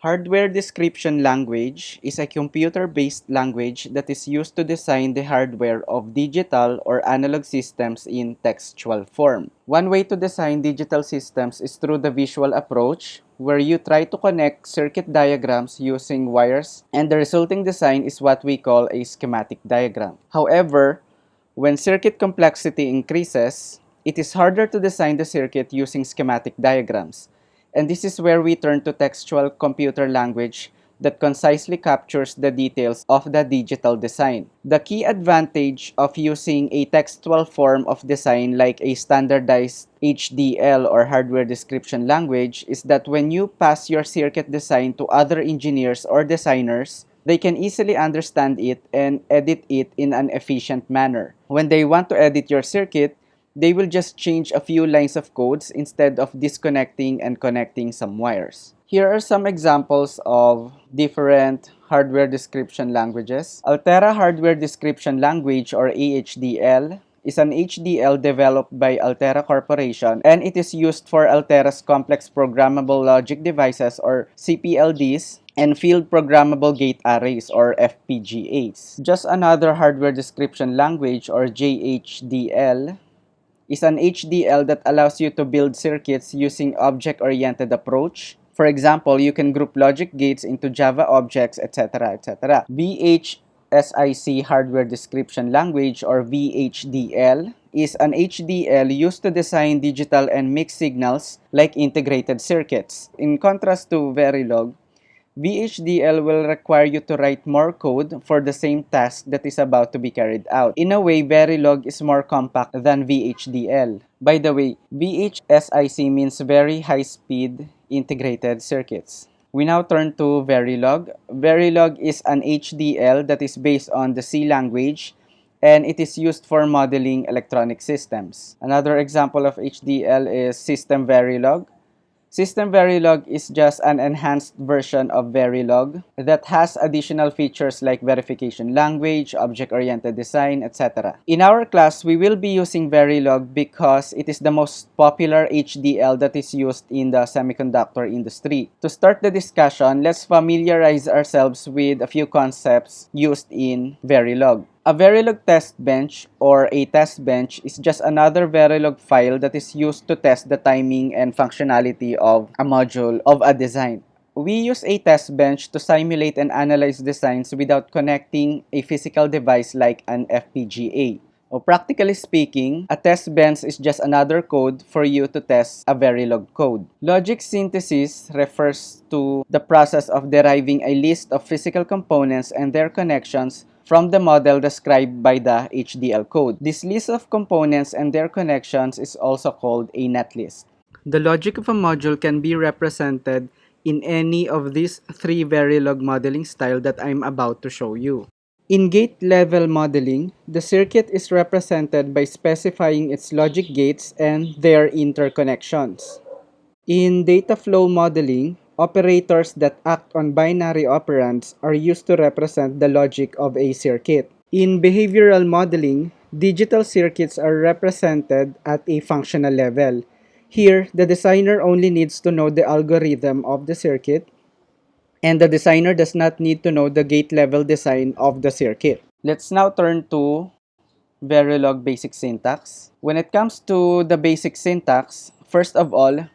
Hardware description language is a computer-based language that is used to design the hardware of digital or analog systems in textual form. One way to design digital systems is through the visual approach, where you try to connect circuit diagrams using wires, and the resulting design is what we call a schematic diagram. However, when circuit complexity increases, it is harder to design the circuit using schematic diagrams. And this is where we turn to textual computer language that concisely captures the details of the digital design. The key advantage of using a textual form of design like a standardized HDL or hardware description language is that when you pass your circuit design to other engineers or designers, they can easily understand it and edit it in an efficient manner. When they want to edit your circuit, they will just change a few lines of codes instead of disconnecting and connecting some wires. Here are some examples of different hardware description languages. Altera Hardware Description Language or AHDL is an HDL developed by Altera Corporation, and it is used for Altera's complex programmable logic devices or CPLDs and field programmable gate arrays or FPGAs. Just Another Hardware Description Language or JHDL is an HDL that allows you to build circuits using object-oriented approach. For example, you can group logic gates into Java objects, etc., etc. VHSIC Hardware Description Language or VHDL is an HDL used to design digital and mixed signals like integrated circuits. In contrast to Verilog, VHDL will require you to write more code for the same task that is about to be carried out. In a way, Verilog is more compact than VHDL. By the way, VHSIC means Very High Speed Integrated Circuits. We now turn to Verilog. Verilog is an HDL that is based on the C language, and it is used for modeling electronic systems. Another example of HDL is SystemVerilog. SystemVerilog is just an enhanced version of Verilog that has additional features like verification language, object-oriented design, etc. In our class, we will be using Verilog because it is the most popular HDL that is used in the semiconductor industry. To start the discussion, let's familiarize ourselves with a few concepts used in Verilog. A Verilog test bench or a test bench is just another Verilog file that is used to test the timing and functionality of a module of a design. We use a test bench to simulate and analyze designs without connecting a physical device like an FPGA. Practically speaking, a test bench is just another code for you to test a Verilog code. Logic synthesis refers to the process of deriving a list of physical components and their connections from the model described by the HDL code. This list of components and their connections is also called a netlist. The logic of a module can be represented in any of these three Verilog modeling styles that I'm about to show you. In gate-level modeling, the circuit is represented by specifying its logic gates and their interconnections. In DataFlow Modeling, operators that act on binary operands are used to represent the logic of a circuit. In Behavioral Modeling, digital circuits are represented at a functional level. Here, the designer only needs to know the algorithm of the circuit, and the designer does not need to know the gate-level design of the circuit. Let's now turn to Verilog basic syntax. When it comes to the basic syntax, first of all,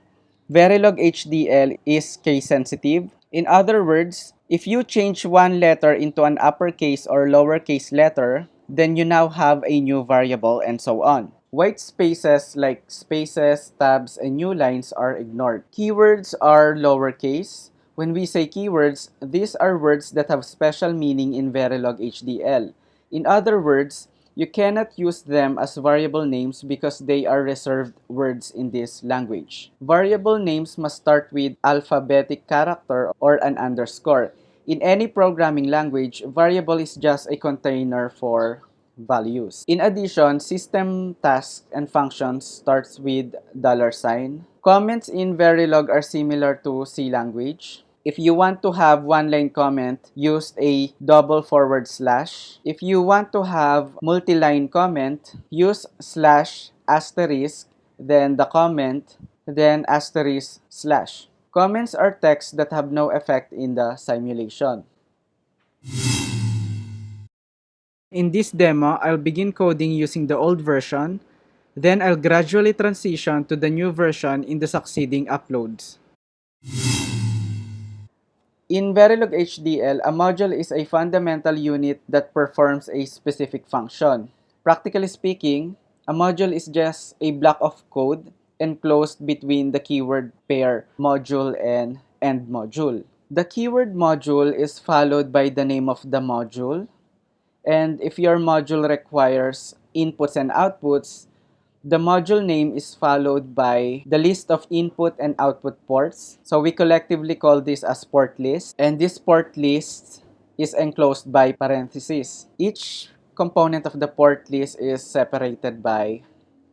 Verilog HDL is case sensitive. In other words, if you change one letter into an uppercase or lowercase letter, then you now have a new variable and so on. White spaces like spaces, tabs, and new lines are ignored. Keywords are lowercase. When we say keywords, these are words that have special meaning in Verilog HDL. In other words, you cannot use them as variable names because they are reserved words in this language. Variable names must start with alphabetic character or an underscore. In any programming language, variable is just a container for values. In addition, system tasks and functions starts with $sign. Comments in Verilog are similar to C language. If you want to have one-line comment, use a double forward slash. If you want to have multi-line comment, use slash asterisk, then the comment, then asterisk slash. Comments are text that have no effect in the simulation. In this demo, I'll begin coding using the old version, then I'll gradually transition to the new version in the succeeding uploads. In Verilog HDL, a module is a fundamental unit that performs a specific function. Practically speaking, a module is just a block of code enclosed between the keyword pair module and endmodule. The keyword module is followed by the name of the module, and if your module requires inputs and outputs, the module name is followed by the list of input and output ports. So we collectively call this as port list. And this port list is enclosed by parentheses. Each component of the port list is separated by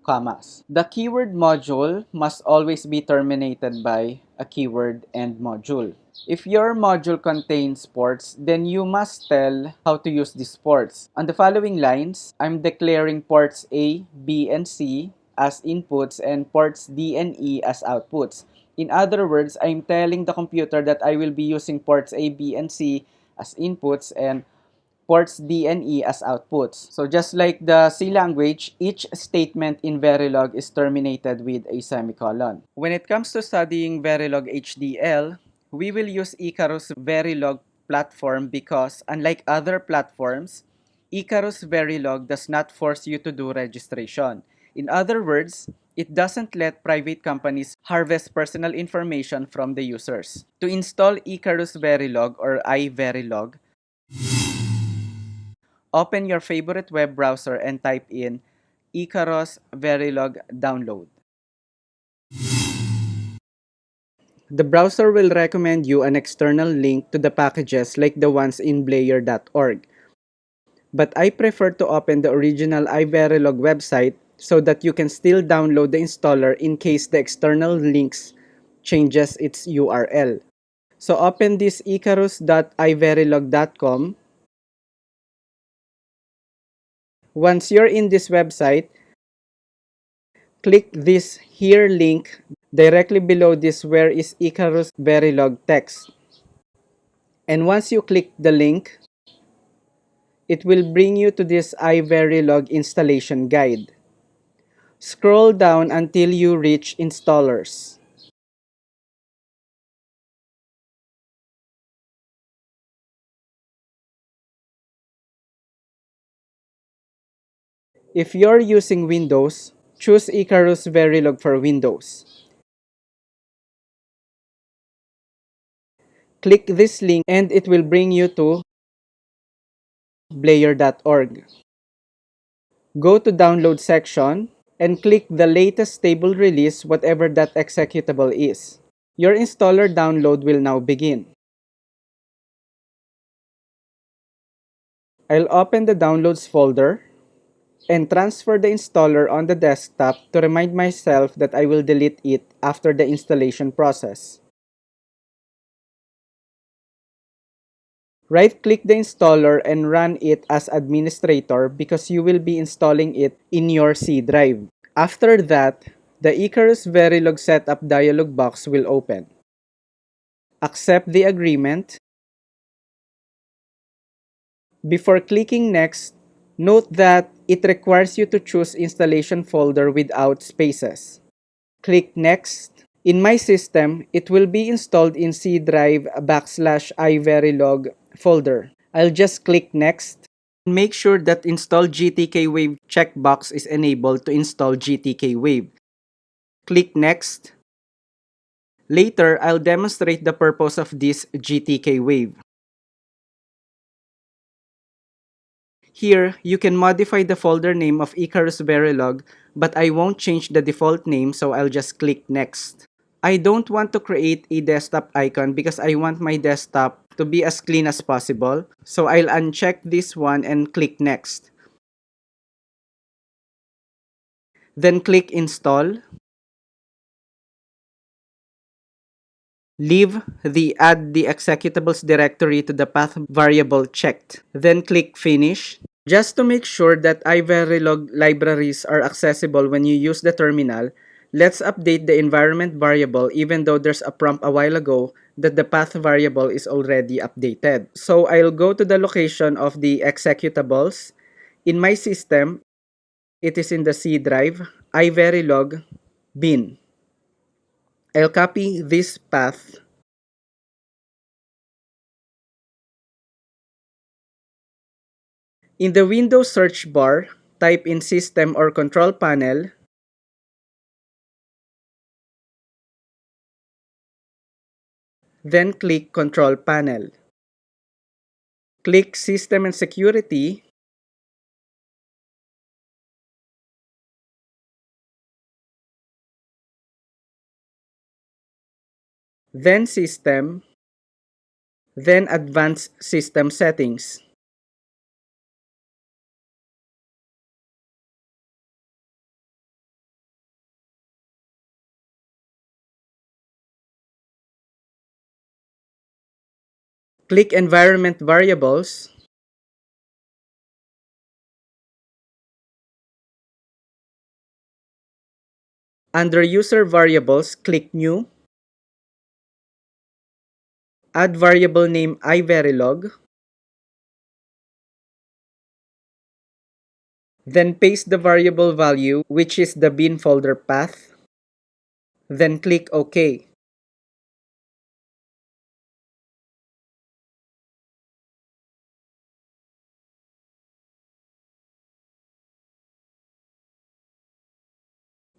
commas. The keyword module must always be terminated by a keyword end module. If your module contains ports, then you must tell how to use these ports. On the following lines, I'm declaring ports A, B, and C as inputs and ports D and E as outputs. In other words, I'm telling the computer that I will be using ports A, B, and C as inputs and ports D and E as outputs. So just like the C language, each statement in Verilog is terminated with a semicolon. When it comes to studying Verilog HDL, we will use Icarus Verilog platform because unlike other platforms, Icarus Verilog does not force you to do registration. In other words, it doesn't let private companies harvest personal information from the users. To install Icarus Verilog or iverilog, open your favorite web browser and type in Icarus Verilog download. The browser will recommend you an external link to the packages like the ones in blayer.org. But I prefer to open the original iverilog website so that you can still download the installer in case the external links changes its URL. So open this icarus.iverilog.com. Once you're in this website, click this here link directly below this where is Icarus Verilog text. And once you click the link, it will bring you to this iverilog installation guide. Scroll down until you reach installers. If you're using Windows, choose Icarus Verilog for Windows. Click this link and it will bring you to blayer.org. Go to download section and click the latest stable release, whatever that executable is. Your installer download will now begin. I'll open the downloads folder and transfer the installer on the desktop to remind myself that I will delete it after the installation process. Right-click the installer and run it as administrator because you will be installing it in your C drive. After that, the Icarus Verilog setup dialog box will open. Accept the agreement. Before clicking next, note that it requires you to choose installation folder without spaces. Click next. In my system, it will be installed in C drive /iverilog folder. I'll just click next. Make sure that install GTKWave checkbox is enabled to install GTKWave. Click next. Later, I'll demonstrate the purpose of this GTKWave. Here, you can modify the folder name of Icarus Verilog, but I won't change the default name, so I'll just click next. I don't want to create a desktop icon because I want my desktop to be as clean as possible, so I'll uncheck this one and click next. Then click install. Leave the add the executables directory to the path variable checked. Then click finish. Just to make sure that iverilog libraries are accessible when you use the terminal, Let's update the environment variable even though there's a prompt a while ago that the path variable is already updated. So I'll go to the location of the executables. In my system, it is in the C drive, iverilog bin. I'll copy this path. In the Windows search bar, type in System or Control Panel, then click Control Panel. Click System and Security, then System, then Advanced System Settings. Click Environment Variables. Under User Variables, click New. Add variable name iverilog. Then paste the variable value, which is the bin folder path. Then click OK.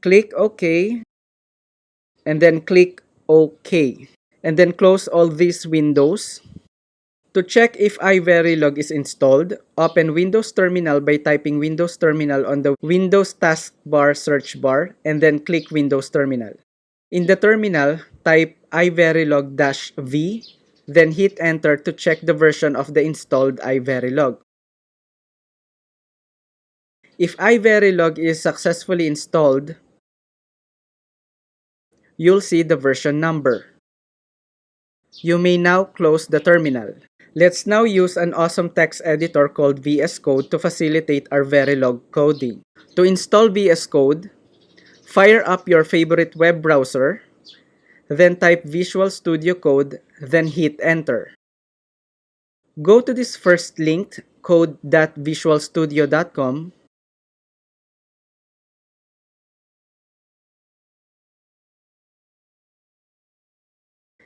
Click OK, and then click OK. And then close all these windows. To check if iverilog is installed, open Windows Terminal by typing Windows Terminal on the Windows taskbar search bar and then click Windows Terminal. In the terminal, type iverilog-v, then hit enter to check the version of the installed iverilog. If iverilog is successfully installed, you'll see the version number. You may now close the terminal. Let's now use an awesome text editor called VS Code to facilitate our Verilog coding. To install VS Code, fire up your favorite web browser, then type Visual Studio Code, then hit enter. Go to this first link, code.visualstudio.com.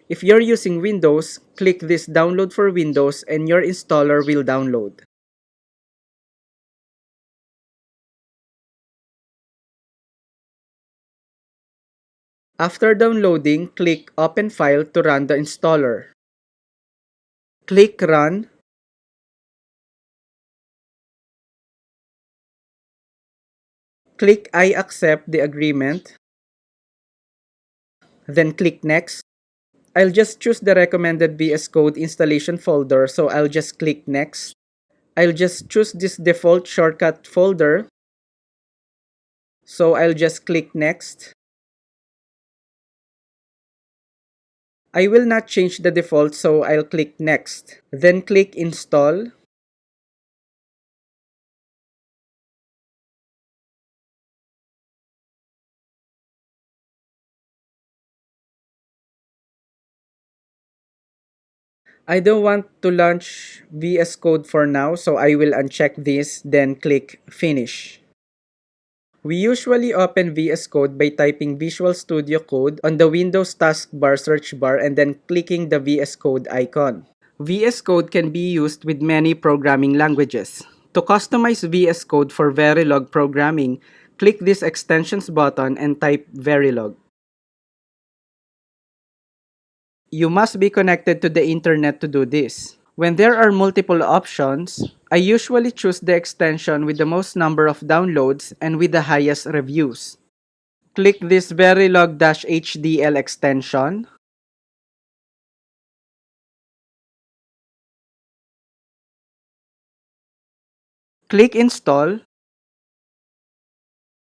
If you're using Windows, click this Download for Windows and your installer will download. After downloading, click Open File to run the installer. Click Run. Click I accept the agreement. Then click Next. I'll just choose the recommended VS Code installation folder, so I'll just click Next. I'll just choose this default shortcut folder, so I'll just click Next. I will not change the default, so I'll click Next. Then click Install. I don't want to launch VS Code for now, so I will uncheck this, then click Finish. We usually open VS Code by typing Visual Studio Code on the Windows taskbar search bar and then clicking the VS Code icon. VS Code can be used with many programming languages. To customize VS Code for Verilog programming, click this extensions button and type Verilog. You must be connected to the internet to do this. When there are multiple options, I usually choose the extension with the most number of downloads and with the highest reviews. Click this Verilog-HDL extension. Click Install.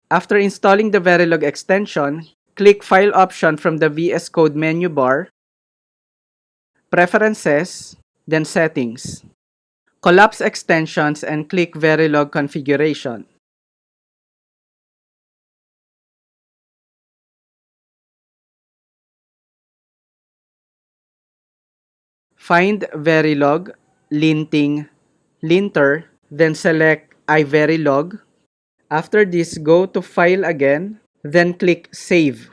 After installing the Verilog extension, click File option from the VS Code menu bar, Preferences, then Settings. Collapse extensions and click Verilog configuration. Find Verilog, linting, linter, then select iverilog. After this, go to File again, then click Save.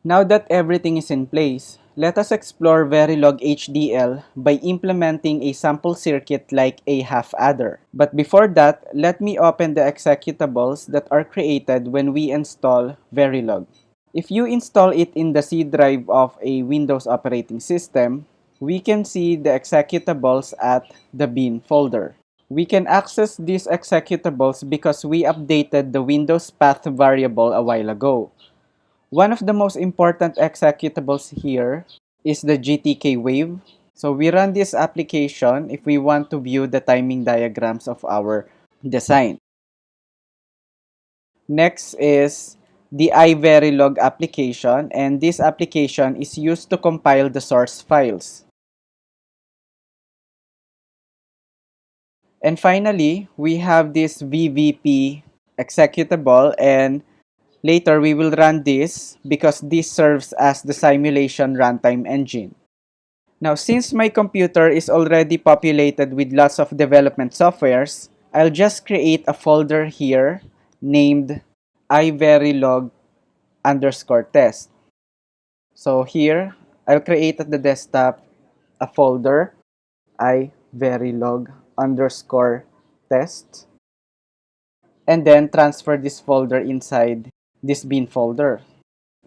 Now that everything is in place, let us explore Verilog HDL by implementing a sample circuit like a half adder. But before that, let me open the executables that are created when we install Verilog. If you install it in the C drive of a Windows operating system, we can see the executables at the bin folder. We can access these executables because we updated the Windows path variable a while ago. One of the most important executables here is the GTKWave. So we run this application if we want to view the timing diagrams of our design. Next is the iverilog application, and this application is used to compile the source files. And finally, we have this VVP executable, and later we will run this because this serves as the simulation runtime engine. Now, since my computer is already populated with lots of development softwares, I'll just create a folder here named iverilog underscore test. So here, I'll create at the desktop a folder iverilog underscore test, and then transfer this folder inside this bin folder.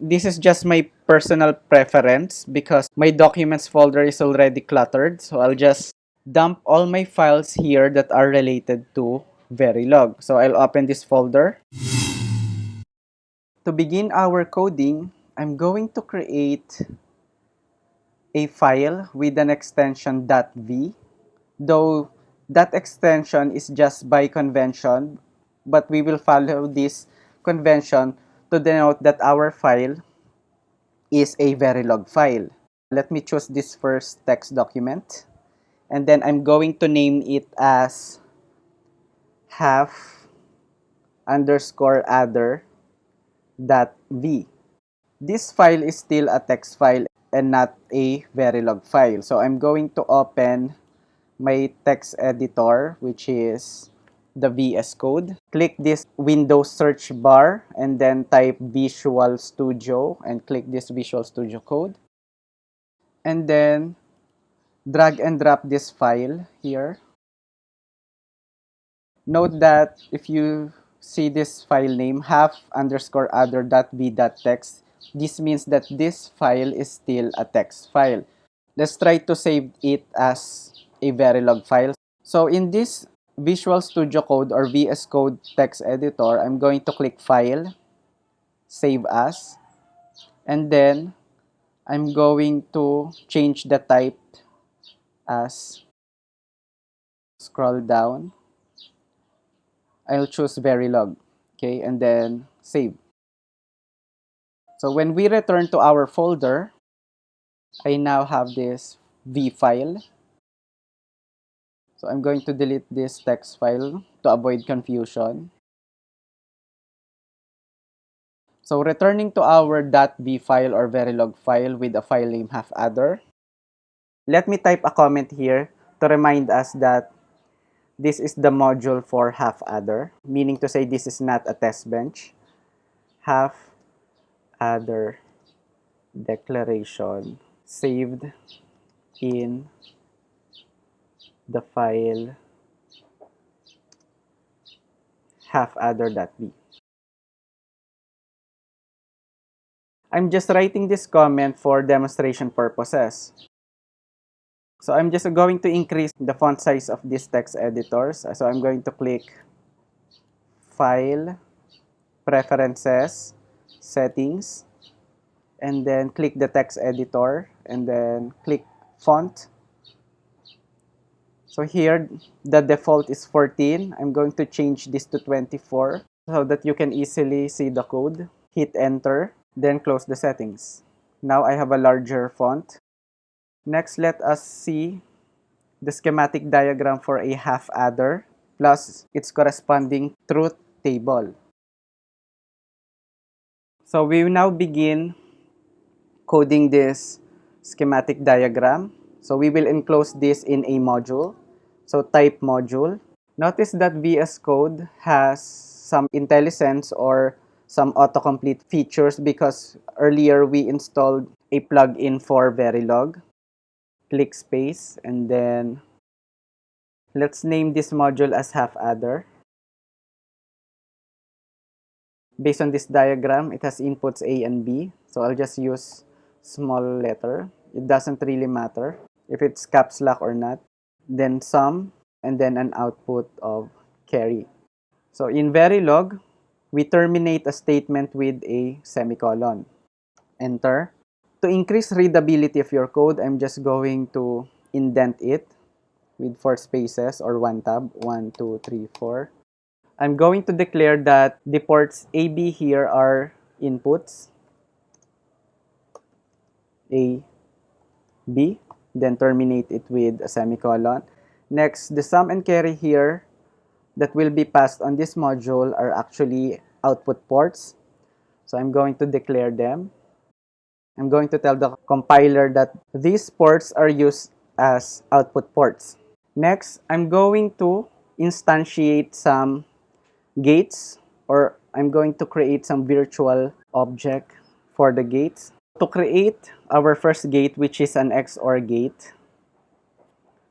This is just my personal preference because my documents folder is already cluttered, so I'll just dump all my files here that are related to Verilog. So I'll open this folder. To begin our coding, I'm going to create a file with an extension .v, though that extension is just by convention, but we will follow this convention to denote that our file is a Verilog file. Let me choose this first text document, and then I'm going to name it as half underscore adder dot v. This file is still a text file and not a Verilog file. So I'm going to open my text editor, which is the VS Code. Click this Windows search bar and then type Visual Studio and click this Visual Studio Code. And then drag and drop this file here. Note that if you see this file name half underscore other.v.text, this means that this file is still a text file. Let's try to save it as a Verilog file. So in this Visual Studio Code or VS Code text editor, I'm going to click File, Save As, and then I'm going to change the type as, scroll down, I'll choose Verilog, okay, and then save. So when we return to our folder, I now have this V file. So I'm going to delete this text file to avoid confusion. So returning to our .v file or Verilog file with a file name half-adder, let me type a comment here to remind us that this is the module for half-adder, meaning to say this is not a test bench. Half-adder declaration saved in the file half-adder.v. I'm just writing this comment for demonstration purposes. So I'm just going to increase the font size of this text editors. So I'm going to click File, Preferences, Settings, and then click the text editor, and then click Font. So here, the default is 14. I'm going to change this to 24 so that you can easily see the code. Hit Enter, then close the settings. Now I have a larger font. Next, let us see the schematic diagram for a half-adder plus its corresponding truth table. So we will now begin coding this schematic diagram. So we will enclose this in a module. So type module. Notice that VS Code has some IntelliSense or some autocomplete features because earlier we installed a plugin for Verilog. Click space and then let's name this module as half adder. Based on this diagram, it has inputs A and B. So I'll just use small letter. It doesn't really matter if it's caps lock or not. Then sum, and then an output of carry. So in Verilog, we terminate a statement with a semicolon. Enter. To increase readability of your code, I'm just going to indent it with 4 spaces or 1 tab. 1, 2, 3, 4. I'm going to declare that the ports AB here are inputs. A, B. Then terminate it with a semicolon. Next, the sum and carry here that will be passed on this module are actually output ports. So I'm going to declare them. I'm going to tell the compiler that these ports are used as output ports. Next, I'm going to instantiate some gates, or I'm going to create some virtual object for the gates. To create our first gate, which is an XOR gate,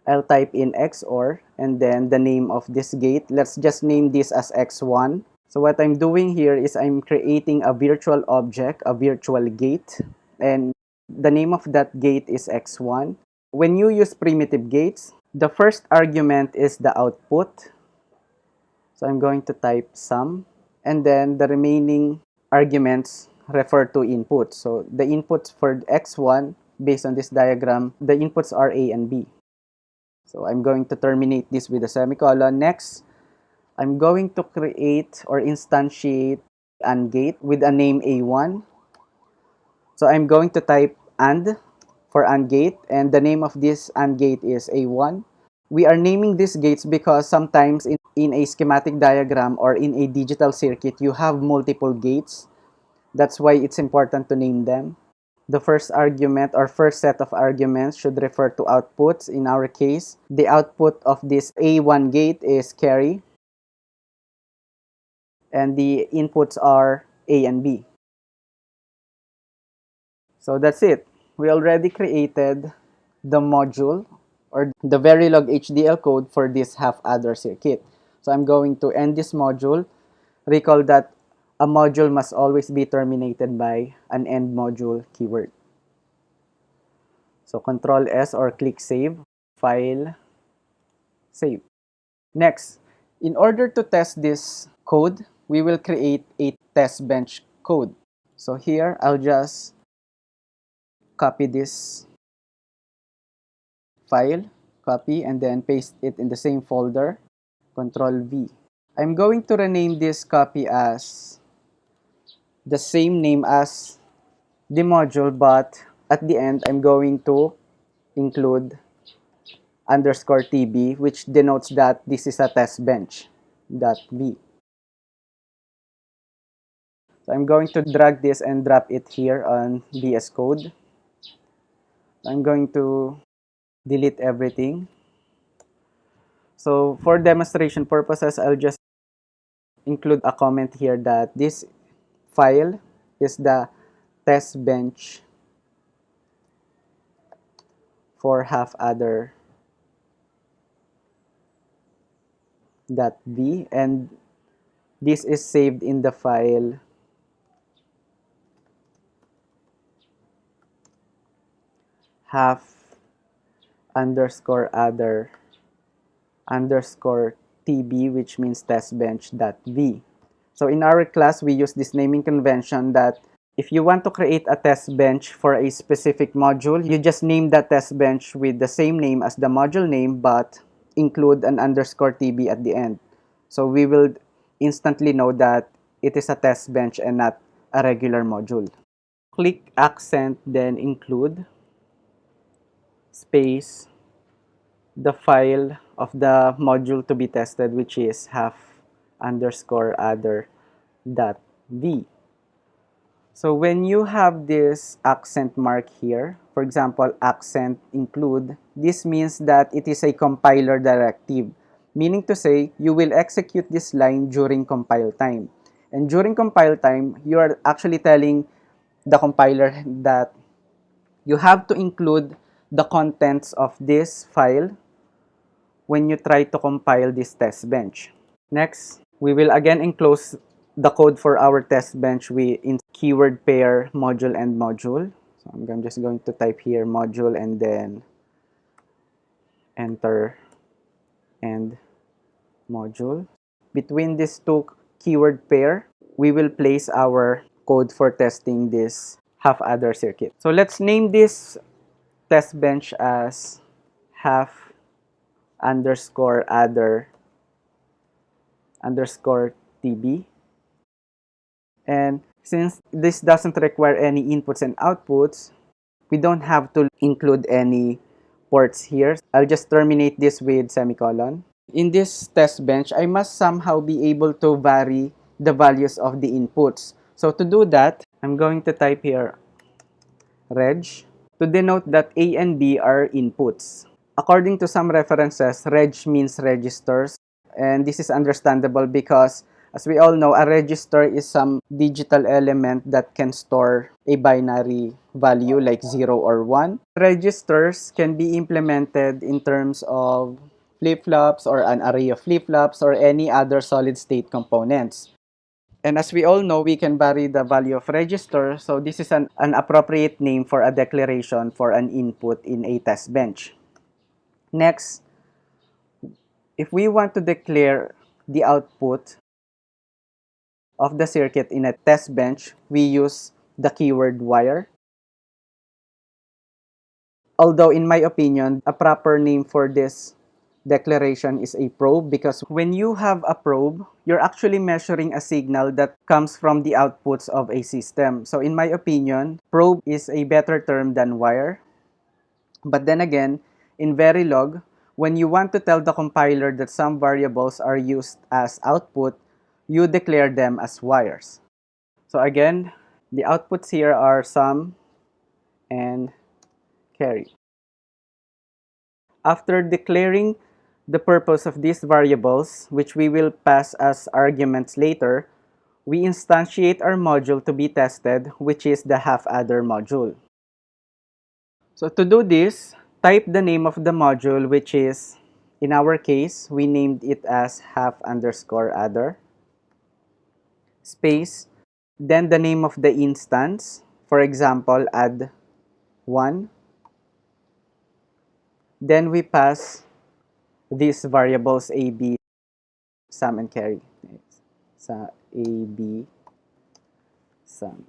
I'll type in XOR and then the name of this gate. Let's just name this as X1. So what I'm doing here is I'm creating a virtual object, a virtual gate, and the name of that gate is X1. When you use primitive gates, the first argument is the output. So I'm going to type sum, and then the remaining arguments refer to inputs. So the inputs for X1, based on this diagram, the inputs are A and B. So I'm going to terminate this with a semicolon. Next, I'm going to create or instantiate AND gate with a name A1. So I'm going to type AND for AND gate, and the name of this AND gate is A1. We are naming these gates because sometimes in a schematic diagram or in a digital circuit, you have multiple gates. That's why it's important to name them. The first argument or first set of arguments should refer to outputs. In our case, the output of this A1 gate is carry, and the inputs are A and B. So that's it. We already created the module or the Verilog HDL code for this half-adder circuit. So I'm going to end this module. Recall that a module must always be terminated by an end module keyword. So Control S or click Save, File, Save. Next, in order to test this code, we will create a test bench code. So here, I'll just copy this file, copy, and then paste it in the same folder, Control V. I'm going to rename this copy as the same name as the module, but at the end, I'm going to include underscore TB, which denotes that this is a test bench, .v. So I'm going to drag this and drop it here on VS Code. I'm going to delete everything. So for demonstration purposes, I'll just include a comment here that this file is the test bench for half-adder.v, and this is saved in the file half underscore adder underscore tb, which means testbench.v. So in our class, we use this naming convention that if you want to create a test bench for a specific module, you just name that test bench with the same name as the module name, but include an underscore tb at the end. So we will instantly know that it is a test bench and not a regular module. Click accent, then include space the file of the module to be tested, which is half underscore adder.v. So when you have this accent mark here, for example, accent include, this means that it is a compiler directive, meaning to say you will execute this line during compile time. And during compile time, you are actually telling the compiler that you have to include the contents of this file when you try to compile this test bench. Next, we will again enclose the code for our test bench in keyword pair module and module. So I'm just going to type here module and then enter and module. Between these two keyword pair, we will place our code for testing this half adder circuit. So let's name this test bench as half underscore adder underscore TB. And since this doesn't require any inputs and outputs, we don't have to include any ports here. I'll just terminate this with semicolon. In this test bench, I must somehow be able to vary the values of the inputs. So to do that, I'm going to type here reg to denote that A and B are inputs. According to some references, reg means registers, and this is understandable because, as we all know, a register is some digital element that can store a binary value like 0 or 1. Registers can be implemented in terms of flip-flops or an array of flip-flops or any other solid-state components. And as we all know, we can vary the value of register, so this is an appropriate name for a declaration for an input in a test bench. Next, if we want to declare the output of the circuit in a test bench, we use the keyword wire. Although in my opinion, a proper name for this declaration is a probe, because when you have a probe, you're actually measuring a signal that comes from the outputs of a system. So in my opinion, probe is a better term than wire. But then again, in Verilog, when you want to tell the compiler that some variables are used as output, you declare them as wires. So again, the outputs here are sum and carry. After declaring the purpose of these variables, which we will pass as arguments later, we instantiate our module to be tested, which is the half adder module. So to do this, type the name of the module, which is, in our case, we named it as half underscore adder, space, then the name of the instance, for example, add 1. Then we pass these variables a, b, sum, and carry. Sa a, b, sum,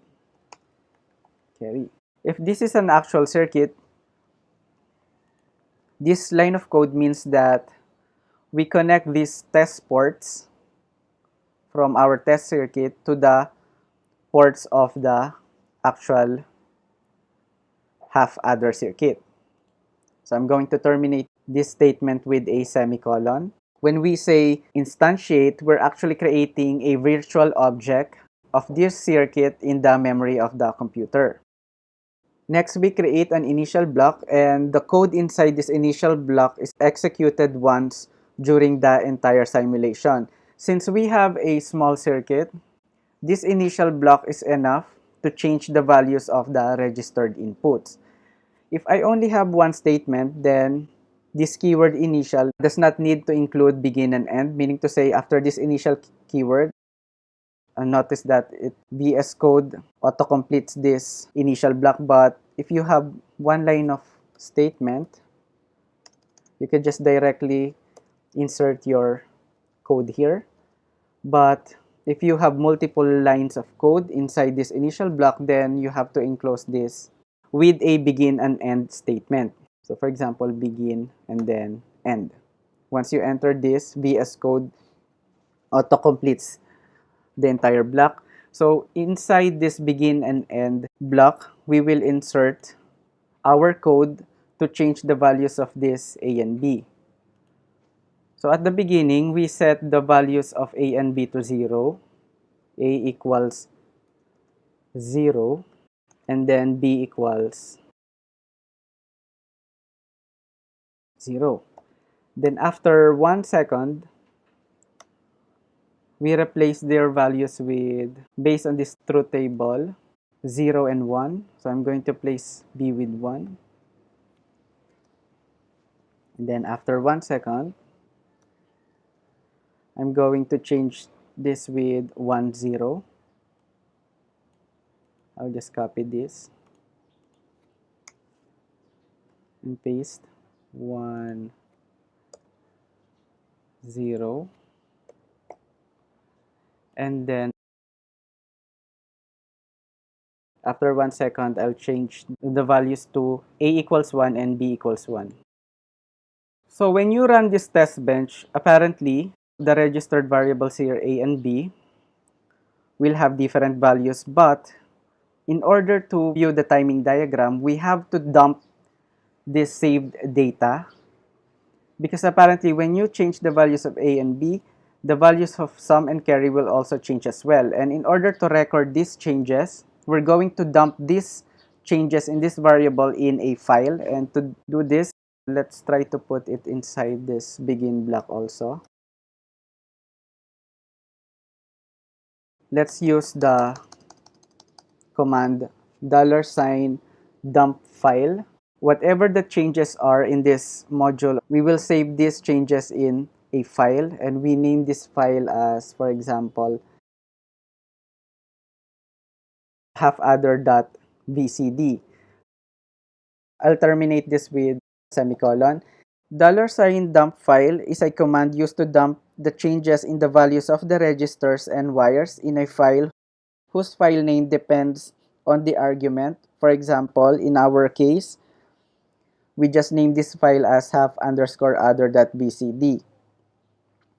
carry. If this is an actual circuit, this line of code means that we connect these test ports from our test circuit to the ports of the actual half adder circuit. So I'm going to terminate this statement with a semicolon. When we say instantiate, we're actually creating a virtual object of this circuit in the memory of the computer. Next, we create an initial block, and the code inside this initial block is executed once during the entire simulation. Since we have a small circuit, this initial block is enough to change the values of the registered inputs. If I only have one statement, then this keyword initial does not need to include begin and end, meaning to say after this initial keyword, notice that VS Code auto-completes this initial block, but if you have one line of statement, you can just directly insert your code here. But if you have multiple lines of code inside this initial block, then you have to enclose this with a begin and end statement. So for example, begin and then end. Once you enter this, VS Code auto-completes the entire block. So inside this begin and end block, we will insert our code to change the values of this A and B. So at the beginning, we set the values of A and B to 0. A equals 0, and then b equals 0. Then after 1 second, we replace their values with, based on this truth table, 0 and 1. So I'm going to place b with 1. And then after 1 second, I'm going to change this with 1, 0. I'll just copy this and paste 1, 0. And then after 1 second, I'll change the values to a equals 1 and b equals 1. So when you run this test bench, apparently the registered variables here, a and b, will have different values, but in order to view the timing diagram, we have to dump this saved data, because apparently when you change the values of a and b, the values of sum and carry will also change as well. And in order to record these changes, we're going to dump these changes in this variable in a file. And to do this, let's try to put it inside this begin block also. Let's use the command $dump file. Whatever the changes are in this module, we will save these changes in a file, and we name this file as, for example, halfadder.vcd. I'll terminate this with semicolon. $dump file is a command used to dump the changes in the values of the registers and wires in a file whose file name depends on the argument. For example, in our case, we just name this file as half_other.vcd.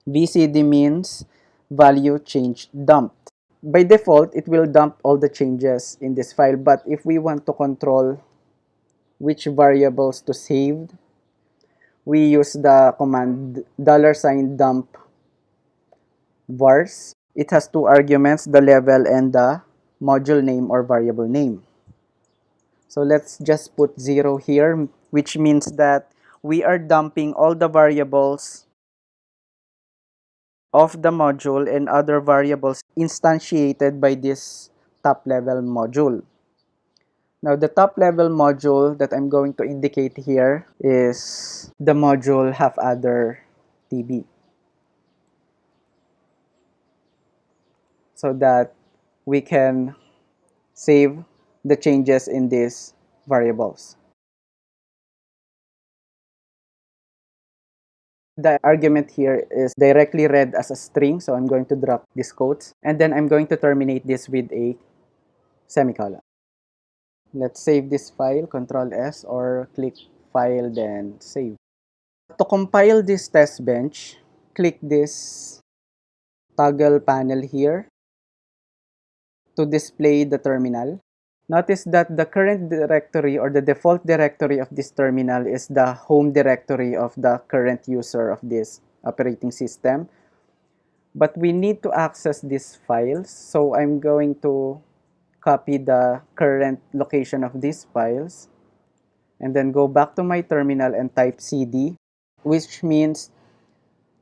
VCD means value change dumped. By default, it will dump all the changes in this file, but if we want to control which variables to save, we use the command $dump vars. It has two arguments, the level and the module name or variable name. So let's just put 0 here, which means that we are dumping all the variables of the module and other variables instantiated by this top level module. Now the top level module that I'm going to indicate here is the module halfadder TB, so that we can save the changes in these variables. The argument here is directly read as a string, so I'm going to drop these quotes, and then I'm going to terminate this with a semicolon. Let's save this file, Control S, or click File, then Save. To compile this test bench, click this toggle panel here to display the terminal. Notice that the current directory or the default directory of this terminal is the home directory of the current user of this operating system. But we need to access these files, so I'm going to copy the current location of these files and then go back to my terminal and type cd, which means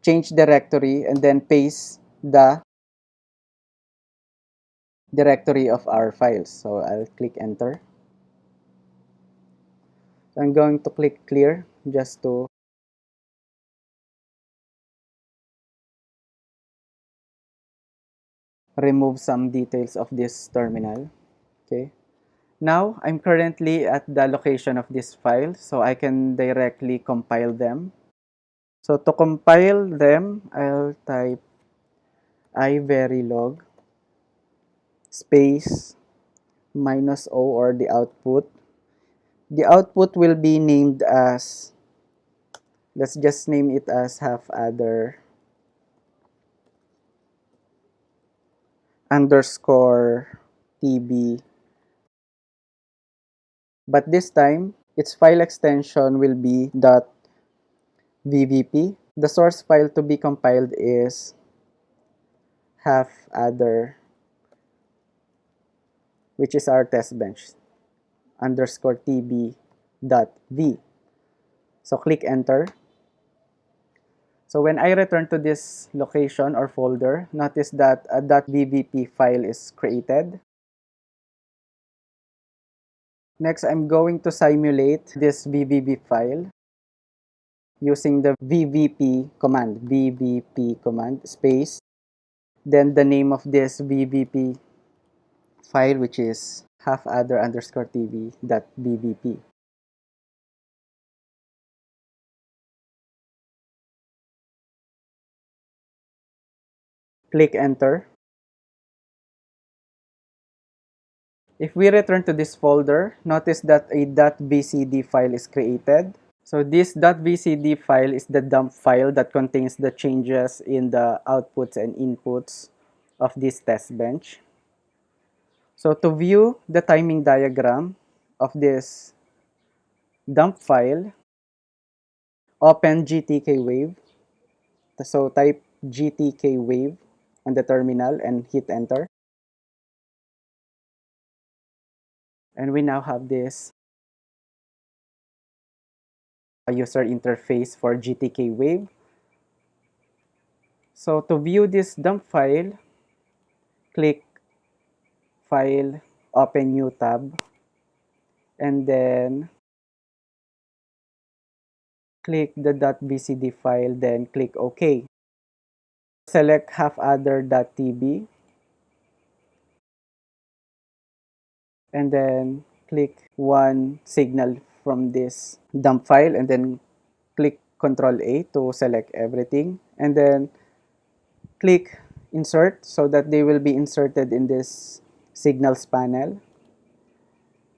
change directory, and then paste the directory of our files. So I'll click enter. I'm going to click clear just to remove some details of this terminal. Okay. Now, I'm currently at the location of this file, so I can directly compile them. So to compile them, I'll type iverilog space -o, or the output. The output will be named as, let's just name it as halfadder underscore tb. But this time, its file extension will be .vvp. The source file to be compiled is halfadder which is our test bench, underscore tb dot v. So click enter. So when I return to this location or folder, notice that a .vvp file is created. Next, I'm going to simulate this vvp file using the vvp command space, then the name of this vvp file, which is halfadder underscore tv dot vvp. Click enter. If we return to this folder, notice that a .bcd file is created. So this .bcd file is the dump file that contains the changes in the outputs and inputs of this test bench. So to view the timing diagram of this dump file, open GTKWave. So type GTKWave on the terminal and hit enter. And we now have this user interface for GTKWave. So to view this dump file, click File, Open New tab, and then click the .bcd file, then click OK. Select halfadder.tb, and then click one signal from this dump file, and then click Ctrl A to select everything, and then click Insert so that they will be inserted in this signals panel.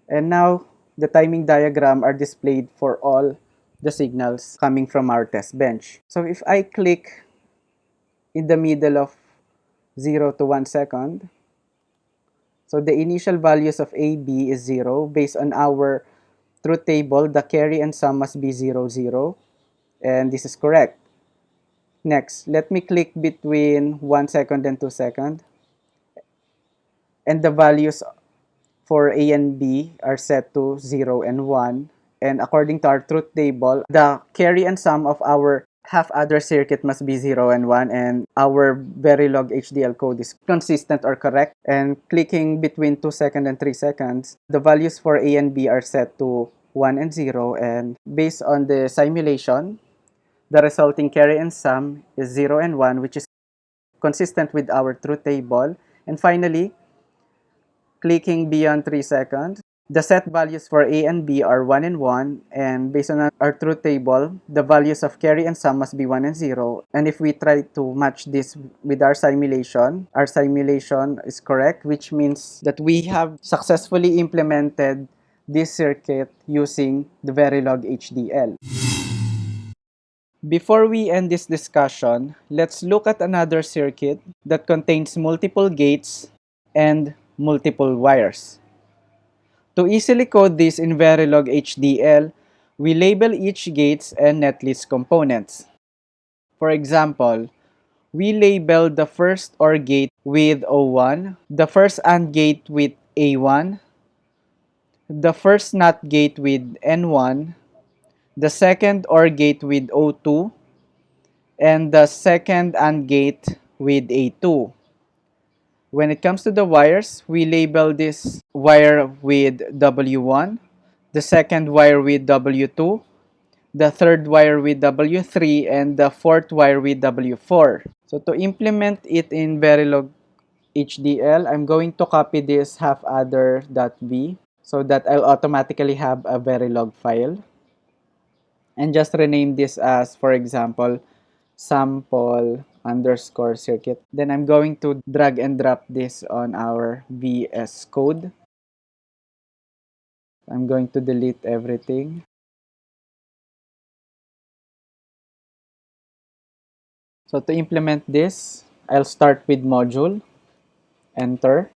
And now the timing diagram are displayed for all the signals coming from our test bench. So if I click in the middle of 0 to 1 second, so the initial values of A, B is 0. Based on our truth table, the carry and sum must be 0, 0. And this is correct. Next, let me click between 1 second and 2 seconds. And the values for A and B are set to 0 and 1. And according to our truth table, the carry and sum of our half-adder circuit must be 0 and 1. And our Verilog HDL code is consistent or correct. And clicking between 2 seconds and 3 seconds, the values for A and B are set to 1 and 0. And based on the simulation, the resulting carry and sum is 0 and 1, which is consistent with our truth table. And finally, clicking beyond 3 seconds, the set values for A and B are 1 and 1, and based on our truth table, the values of carry and sum must be 1 and 0. And if we try to match this with our simulation is correct, which means that we have successfully implemented this circuit using the Verilog HDL. Before we end this discussion, let's look at another circuit that contains multiple gates and multiple wires. To easily code this in Verilog HDL, we label each gates and netlist components. For example, we label the first OR gate with O1, the first AND gate with A1, the first NOT gate with N1, the second OR gate with O2, and the second AND gate with A2. When it comes to the wires, we label this wire with W1, the second wire with W2, the third wire with W3, and the fourth wire with W4. So to implement it in Verilog HDL, I'm going to copy this halfadder.v so that I'll automatically have a Verilog file. And just rename this as, for example, sample underscore circuit. Then I'm going to drag and drop this on our VS Code. I'm going to delete everything. So to implement this, I'll start with module, enter.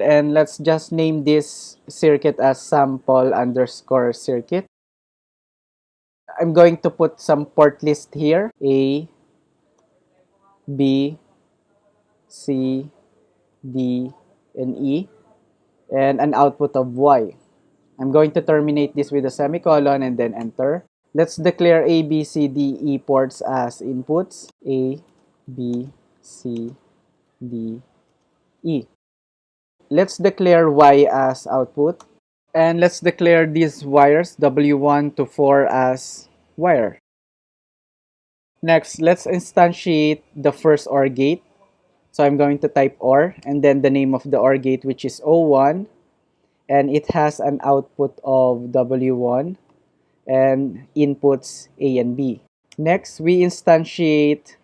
And let's just name this circuit as sample underscore circuit. I'm going to put some port list here, A, B, C, D, and E. and an output of y. I'm going to terminate this with a semicolon and then enter. Let's declare A, B, C, D, E ports as inputs. A, B, C, D, E. Let's declare Y as output. And let's declare these wires W1 to 4 as wire. Next, let's instantiate the first OR gate. So I'm going to type OR and then the name of the OR gate, which is O1. And it has an output of W1 and inputs A and B. Next, we instantiate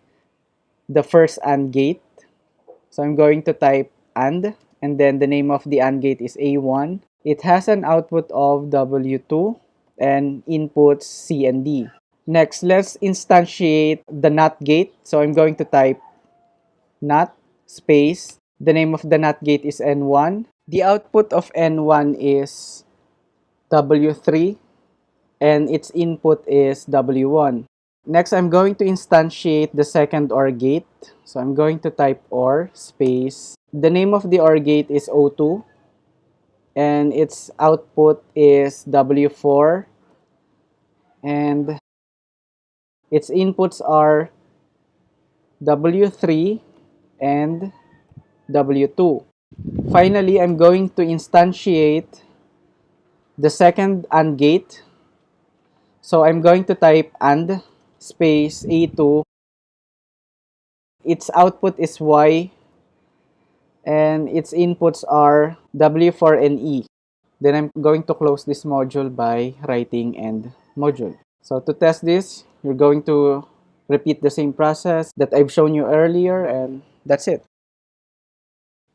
the first AND gate. So I'm going to type AND and then the name of the AND gate is A1. It has an output of W2 and inputs C and D. Next, let's instantiate the NOT gate. So I'm going to type NOT space. The name of the NOT gate is N1. The output of N1 is W3 and its input is W1. Next, I'm going to instantiate the second OR gate. So I'm going to type OR space. The name of the OR gate is O2 and its output is W4 and its inputs are W3 and W2. Finally, I'm going to instantiate the second AND gate. So I'm going to type AND space A2. Its output is Y and its inputs are W4 and E. Then I'm going to close this module by writing end module. So to test this, you're going to repeat the same process that I've shown you earlier, and that's it.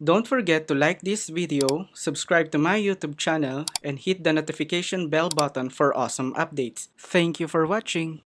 Don't forget to like this video, subscribe to my YouTube channel, and hit the notification bell button for awesome updates. Thank you for watching.